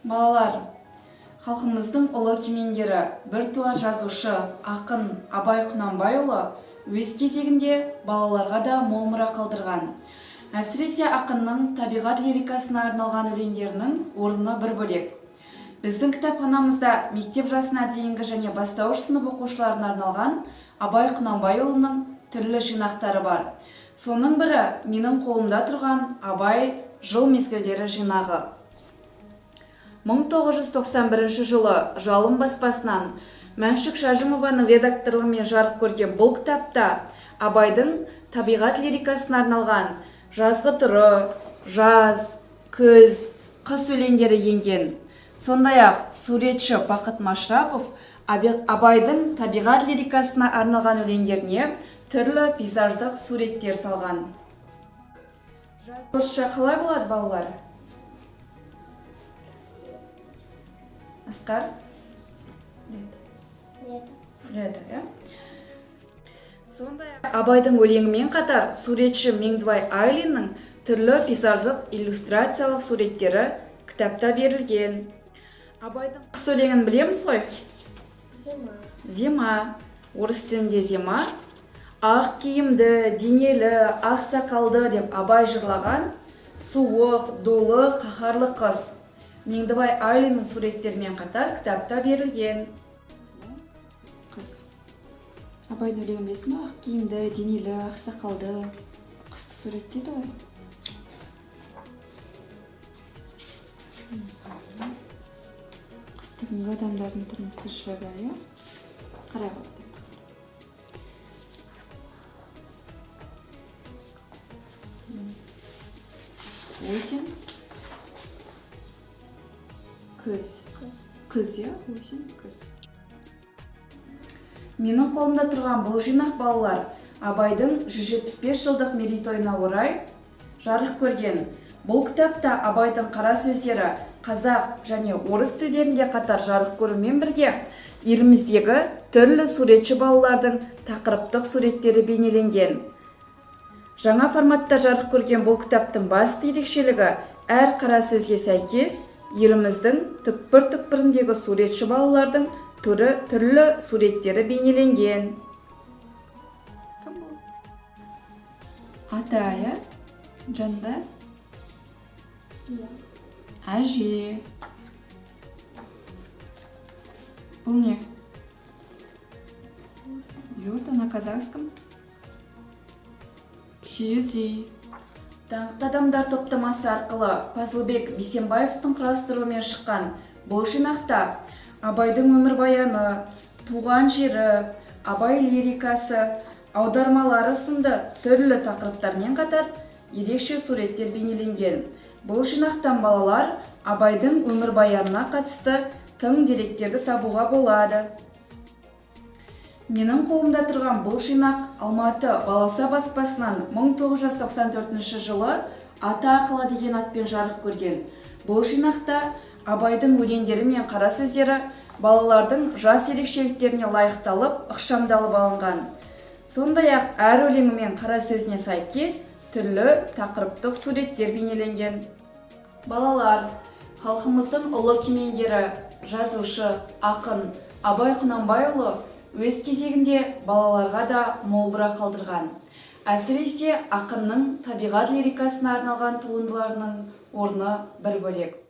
Балалар, халқымыздың ұлы кемеңгері, біртуар жазушы, ақын Абай Құнанбайұлы өз кезегінде балаларға да мол мұра қалдырған. Әсіресе ақынның табиғат лирикасына арналған өлеңдерінің орны бір бөлек. Біздің кітапханамызда мектеп жасына дейінгі және бастауыш сынып оқушыларына арналған Абай Құнанбайұлының түрлі жинақтары бар. Соның бірі менің қолымда тұрған Абай жыл мезгілдері жинағы. 1991 жылы Жалын баспасынан Мәншүк Шажымованың редакторлығымен жарық көрген бұл кітапта Абайдың табиғат лирикасына арналған жазғы тұры, жаз, күз, қыс өлеңдері енген. Сондай-ақ суретші Бақыт Машрапов Абайдың табиғат лирикасына арналған өлеңдеріне түрлі пейзаждық суреттер салған. Жазбаша қалай болады, балалар? Асқар? Лето, ja? Сондай-ақ Абайдың өлеңімен қатар суретші Меңдібай Айлиннің түрлі пейзаждық иллюстрациялық суреттері кітапта берілген. Абайдың қыс өлеңін білеміз ғой? Зима. Орыс тілінде зима. Ақ киімді, денелі, ақ сақалды деп Абай жырлаған суық, долы, қаһарлы қыс. Меңдібай Айлиннің суреттерімен қатар кітапта берілген. Қыс. Абайдың өлеңін білесің бе? Ақ киімді, денелі, ақ сақалды. Қысты суреттейді ғой. Қысты күнгі адамдардың тұрмыс тіршілігі, қарай қалады. Осень. Күз. Күз, я? Осень, күз. Менің қолымда тұрған бұл жинақ, балалар, Абайдың 175 жылдық мерейтойына орай жарық көрген. Бұл кітапта Абайдың қара сөздері қазақ және орыс тілдерінде қатар жарық көрумен бірге еліміздегі түрлі суретші балалардың тақырыптық суреттері бейнеленген. Жаңа форматта жарық көрген бұл кітаптың басты ерекшелігі әр қара сөзге сәйкес еліміздің түкпір-түкпіріндегі суретші балалардың түрлі суреттері бейнеленген. Кім бұл? Ата, я? Жанда? Әже. Бұл не? Юрта на казахском. Киіз үй. Даңқты адамдар топтамасы арқылы Пазылбек Бейсенбаевтың құрастыруымен шыққан бұл жинақта Абайдың өмірбаяны, туған жері, Абай лирикасы, аудармалары сынды түрлі тақырыптармен қатар ерекше суреттер бейнеленген. Бұл жинақтан балалар Абайдың өмірбаянына қатысты тың деректерді табуға болады. Менің қолымда тұрған бұл жинақ Алматы Балауса баспасынан 1994 жылы Ата ақылы деген атпен жарық көрген. Бұл жинақта Абайдың өлеңдері мен қара сөздері балалардың жас ерекшеліктеріне лайықталып, ықшамдалып алынған. Сондай-ақ әр өлеңі мен қара сөзіне сәйкес түрлі тақырыптық суреттер бейнеленген. Балалар, халқымыздың ұлы кемеңгері, жазушы, ақын Абай Құнанбайұлы өз кезегінде балаларға да мол мұра қалдырған. Әсіресе ақынның табиғат лирикасына арналған туындыларының орны бір бөлек.